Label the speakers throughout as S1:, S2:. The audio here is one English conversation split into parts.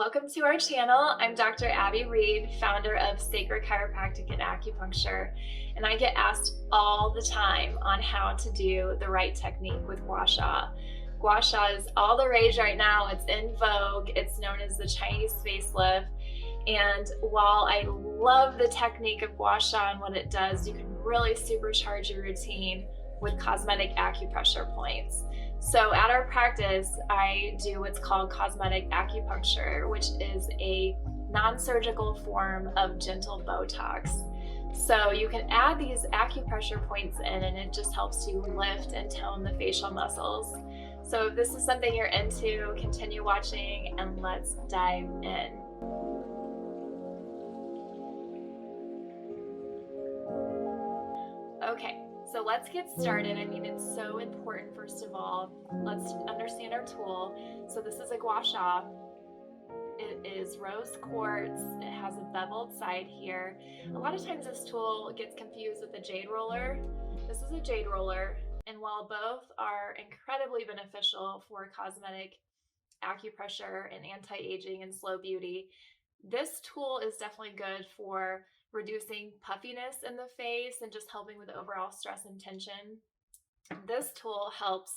S1: Welcome to our channel. I'm Dr. Abby Reed, founder of Sacred Chiropractic and Acupuncture, and I get asked all the time on how to do the right technique with Gua Sha. Gua Sha is all the rage right now. It's in vogue. It's known as the Chinese Facelift. And while I love the technique of Gua Sha and what it does, you can really supercharge your routine with cosmetic acupressure points. So at our practice, I do what's called cosmetic acupuncture, which is a non-surgical form of gentle Botox. So you can add these acupressure points in and it just helps you lift and tone the facial muscles. So if this is something you're into, continue watching and let's dive in. Okay, so let's get started. I mean, it's so important. First of all, let's understand our tool. So this is a Gua Sha. It is rose quartz. It has a beveled side here. A lot of times this tool gets confused with a jade roller. This is a jade roller, and while both are incredibly beneficial for cosmetic acupressure and anti-aging and slow beauty, this tool is definitely good for reducing puffiness in the face and just helping with overall stress and tension. This tool helps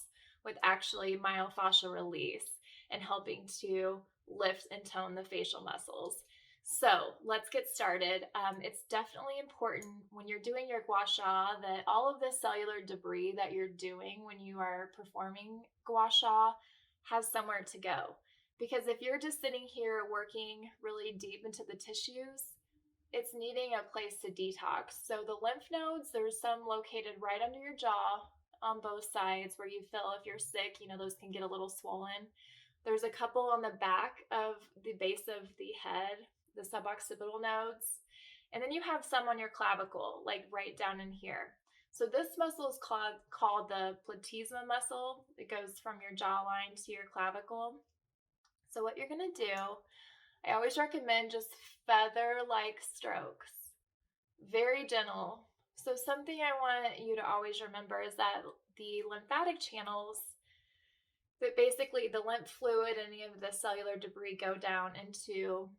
S1: with actually myofascial release and helping to lift and tone the facial muscles. So let's get started. It's definitely important when you're doing your Gua Sha that all of the cellular debris that you're doing when you are performing Gua Sha has somewhere to go. Because if you're just sitting here working really deep into the tissues, it's needing a place to detox. So the lymph nodes, there's some located right under your jaw on both sides where you feel if you're sick, those can get a little swollen. There's a couple on the back of the base of the head, the suboccipital nodes. And then you have some on your clavicle, like right down in here. So this muscle is called the platysma muscle. It goes from your jawline to your clavicle. So what you're gonna do, I always recommend just feather-like strokes, very gentle. So something I want you to always remember is that the lymphatic channels, that basically the lymph fluid and any of the cellular debris go down into,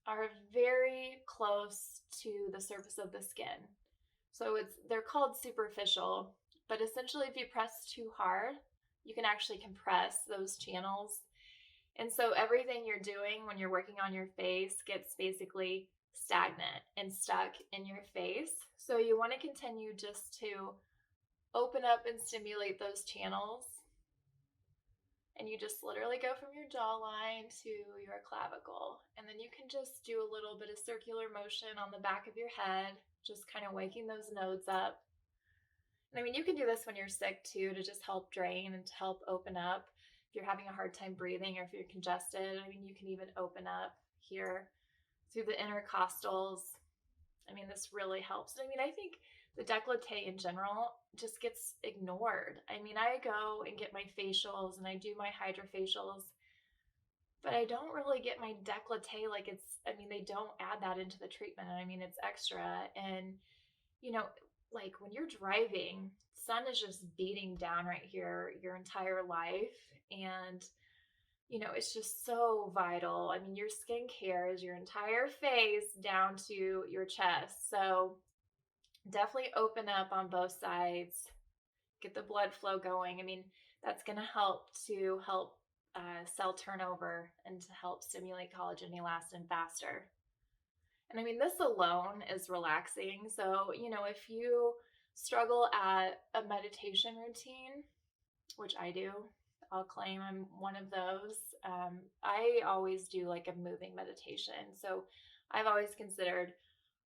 S1: are very close to the surface of the skin. So they're called superficial, but essentially if you press too hard, you can actually compress those channels. And so everything you're doing when you're working on your face gets basically stagnant and stuck in your face. So you want to continue just to open up and stimulate those channels. And you just literally go from your jawline to your clavicle. And then you can just do a little bit of circular motion on the back of your head, just kind of waking those nodes up. And I mean, you can do this when you're sick too, to just help drain and to help open up. If you're having a hard time breathing or if you're congested, I mean, you can even open up here through the intercostals. I mean, this really helps. I mean, I think the décolleté in general just gets ignored. I mean, I go and get my facials and I do my hydrofacials, but I don't really get my décolleté like they don't add that into the treatment. I mean, it's extra. And, like when you're driving, sun is just beating down right here your entire life. And, it's just so vital. I mean, your skincare is your entire face down to your chest. So definitely open up on both sides, get the blood flow going. I mean, that's going to help cell turnover and to help stimulate collagen elastin faster. And I mean, this alone is relaxing. So, if you struggle at a meditation routine, which I do, I'll claim I'm one of those. I always do like a moving meditation. So I've always considered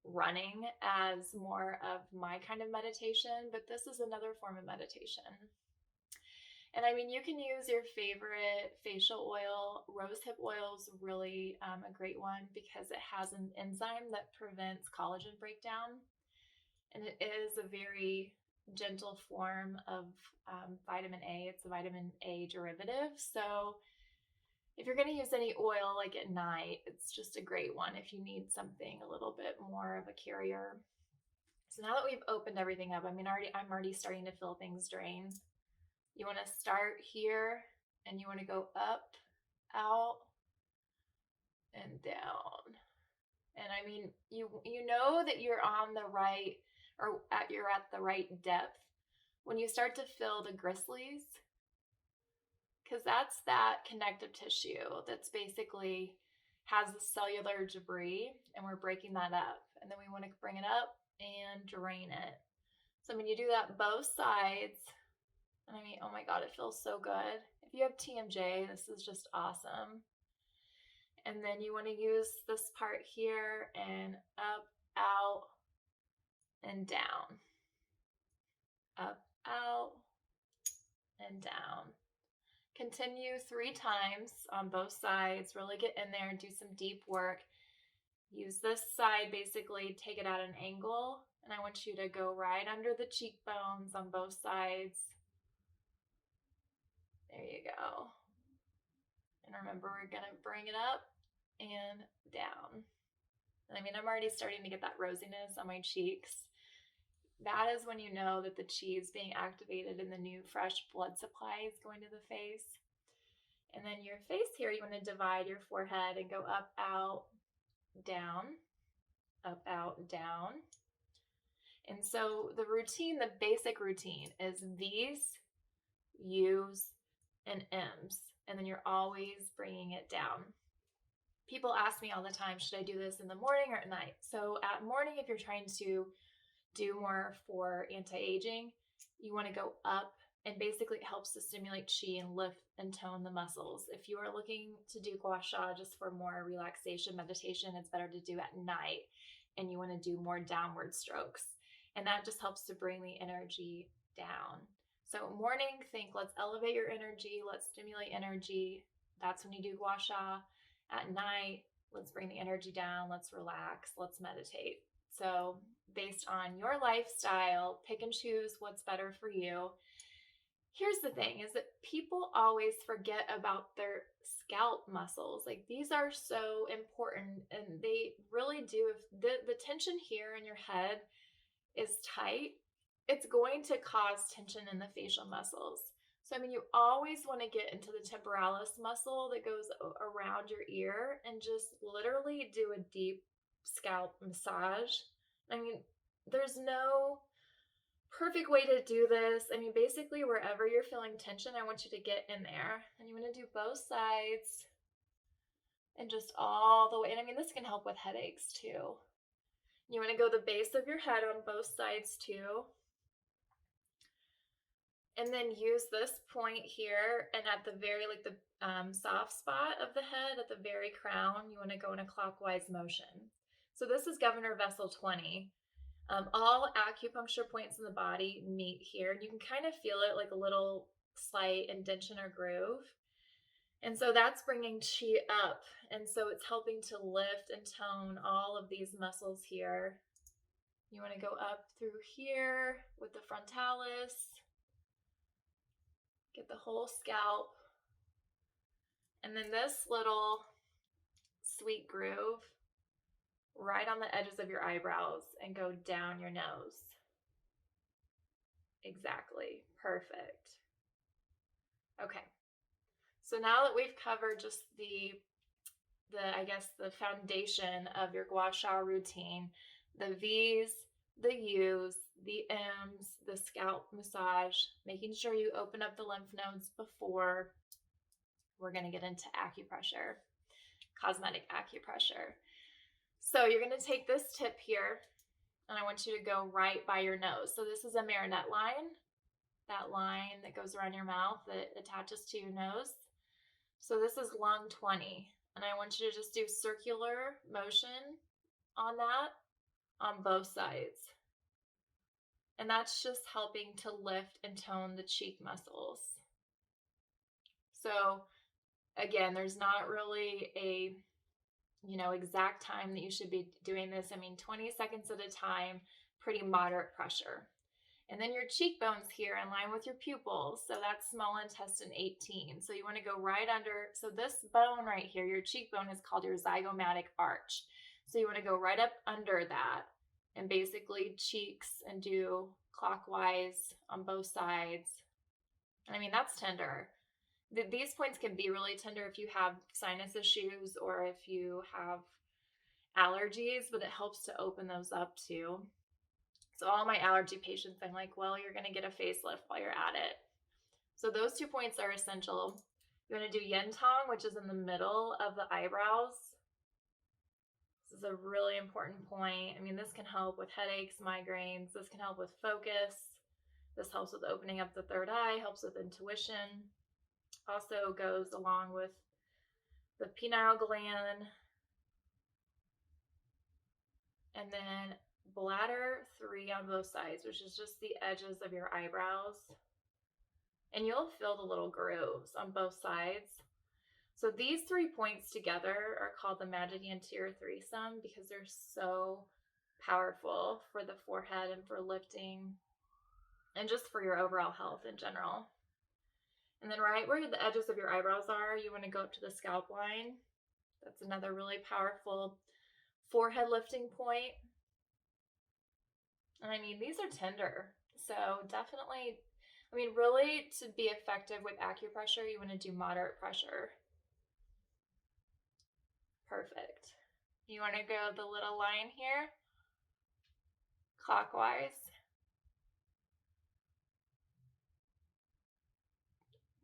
S1: running as more of my kind of meditation, but this is another form of meditation. And I mean, you can use your favorite facial oil. Rosehip oil is really a great one because it has an enzyme that prevents collagen breakdown. And it is a very gentle form of vitamin A. It's a vitamin A derivative. So if you're going to use any oil like at night, it's just a great one if you need something a little bit more of a carrier. So now that we've opened everything up, I mean, I'm already starting to feel things drain. You want to start here and you want to go up, out, and down. And I mean, you know that you're on the right, or you're at the right depth when you start to feel the gristlies, because that's that connective tissue that's basically has the cellular debris, and we're breaking that up. And then we want to bring it up and drain it. So when you do that both sides, and I mean, oh my God, it feels so good. If you have TMJ, this is just awesome. And then you want to use this part here and up, out, and down. Up, out, and down. Continue 3 times on both sides. Really get in there and do some deep work. Use this side, basically take it at an angle, and I want you to go right under the cheekbones on both sides. There you go. And remember, we're gonna bring it up and down. I mean, I'm already starting to get that rosiness on my cheeks. That is when you know that the chi is being activated and the new fresh blood supply is going to the face. And then your face here, you want to divide your forehead and go up, out, down, up, out, down. And so the routine, the basic routine is V's, U's, and M's. And then you're always bringing it down. People ask me all the time, should I do this in the morning or at night? So at morning, if you're trying to do more for anti-aging, you want to go up, and basically it helps to stimulate chi and lift and tone the muscles. If you are looking to do Gua Sha just for more relaxation, meditation, it's better to do at night, and you want to do more downward strokes. And that just helps to bring the energy down. So morning, think let's elevate your energy, let's stimulate energy. That's when you do Gua Sha. At night, let's bring the energy down, let's relax, let's meditate. So based on your lifestyle, pick and choose what's better for you. Here's the thing is that people always forget about their scalp muscles. Like, these are so important, and they really do. If the tension here in your head is tight, it's going to cause tension in the facial muscles. So, I mean, you always want to get into the temporalis muscle that goes around your ear and just literally do a deep scalp massage. I mean, there's no perfect way to do this. I mean, basically, wherever you're feeling tension, I want you to get in there. And you want to do both sides and just all the way. And I mean, this can help with headaches too. You want to go the base of your head on both sides too. And then use this point here, and at the very, like the soft spot of the head, at the very crown, you want to go in a clockwise motion. So this is Governor Vessel 20. All acupuncture points in the body meet here, and you can kind of feel it like a little slight indentation or groove. And so that's bringing chi up, and so it's helping to lift and tone all of these muscles here. You want to go up through here with the frontalis. Get the whole scalp. And then this little sweet groove right on the edges of your eyebrows and go down your nose. Exactly. Perfect. Okay. So now that we've covered just the I guess the foundation of your Gua Sha routine, the V's, the U's, the M's, the scalp massage, making sure you open up the lymph nodes before, we're going to get into acupressure, cosmetic acupressure. So you're going to take this tip here, and I want you to go right by your nose. So this is a marionette line, that line that goes around your mouth that attaches to your nose. So this is lung 20, and I want you to just do circular motion on that on both sides. And that's just helping to lift and tone the cheek muscles. So again, there's not really a exact time that you should be doing this. I mean, 20 seconds at a time, pretty moderate pressure. And then your cheekbones here in line with your pupils. So that's small intestine 18. So you want to go right under. So this bone right here, your cheekbone, is called your zygomatic arch. So you want to go right up under that and basically cheeks and do clockwise on both sides. I mean, that's tender. These points can be really tender if you have sinus issues or if you have allergies, but it helps to open those up too. So all my allergy patients, I'm like, well, you're going to get a facelift while you're at it. So those 2 points are essential. You want to do Yin Tang, which is in the middle of the eyebrows. This is a really important point. I mean, this can help with headaches, migraines. This can help with focus. This helps with opening up the third eye, helps with intuition. Also goes along with the pineal gland. And then bladder 3 on both sides, which is just the edges of your eyebrows. And you'll feel the little grooves on both sides. So these 3 points together are called the Magic Anterior Threesome because they're so powerful for the forehead and for lifting and just for your overall health in general. And then right where the edges of your eyebrows are, you want to go up to the scalp line. That's another really powerful forehead lifting point. And I mean, these are tender. So definitely, I mean, really to be effective with acupressure, you want to do moderate pressure. Perfect. You want to go the little line here, clockwise.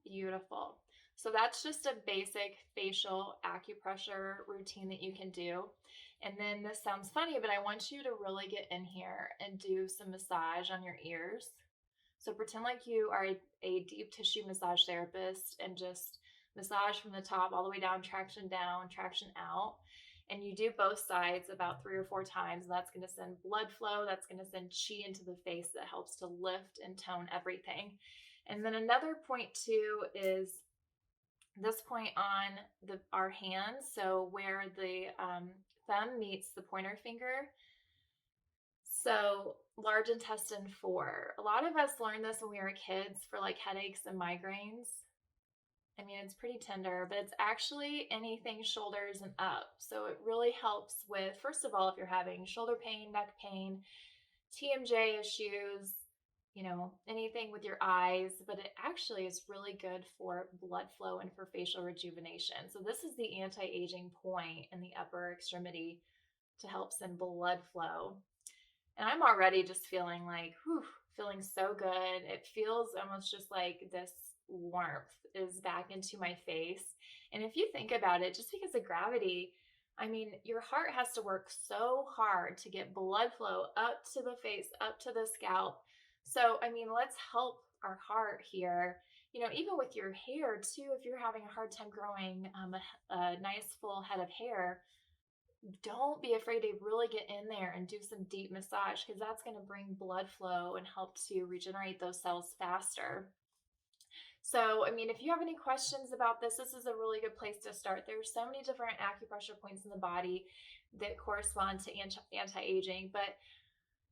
S1: Beautiful. So that's just a basic facial acupressure routine that you can do. And then this sounds funny, but I want you to really get in here and do some massage on your ears. So pretend like you are a deep tissue massage therapist and just massage from the top all the way down, traction out. And you do both sides about 3 or 4 times. And that's going to send blood flow. That's going to send chi into the face that helps to lift and tone everything. And then another point too is this point on our hands. So where the thumb meets the pointer finger. So large intestine 4. A lot of us learned this when we were kids for like headaches and migraines. I mean, it's pretty tender, but it's actually anything shoulders and up. So it really helps with, first of all, if you're having shoulder pain, neck pain, TMJ issues, you know, anything with your eyes, but it actually is really good for blood flow and for facial rejuvenation. So this is the anti-aging point in the upper extremity to help send blood flow. And I'm already just feeling like, whew, feeling so good. It feels almost just like this warmth is back into my face. And if you think about it, just because of gravity, I mean, your heart has to work so hard to get blood flow up to the face, up to the scalp. So, I mean, let's help our heart here. You know, even with your hair too, if you're having a hard time growing a nice full head of hair, don't be afraid to really get in there and do some deep massage because that's going to bring blood flow and help to regenerate those cells faster. So, I mean, if you have any questions about this, this is a really good place to start. There's so many different acupressure points in the body that correspond to anti-aging, but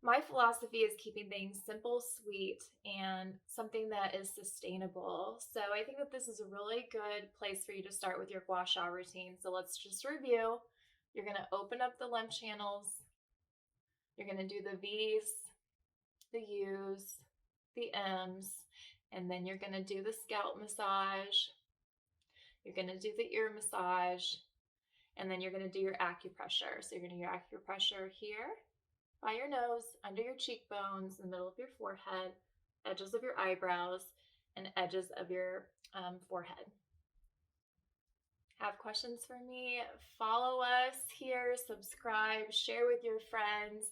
S1: my philosophy is keeping things simple, sweet, and something that is sustainable. So I think that this is a really good place for you to start with your Gua Sha routine. So let's just review. You're going to open up the lymph channels. You're going to do the V's, the U's, the M's, and then you're going to do the scalp massage. You're going to do the ear massage, and then you're going to do your acupressure. So you're going to do your acupressure here, by your nose, under your cheekbones, in the middle of your forehead, edges of your eyebrows, and edges of your forehead. Have questions for me? Follow us here, subscribe, share with your friends.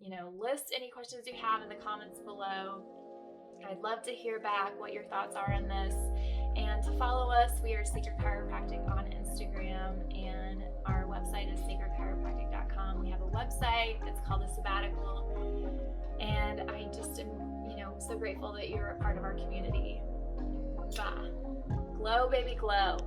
S1: You know, list any questions you have in the comments below. I'd love to hear back what your thoughts are on this. And to follow us, we are Sacred Chiropractic on Instagram, and our website is sacredchiropractic.com. We have a website. It's called The Sabbatical. And I just am, you know, so grateful that you're a part of our community. Bah. Glow, baby, glow.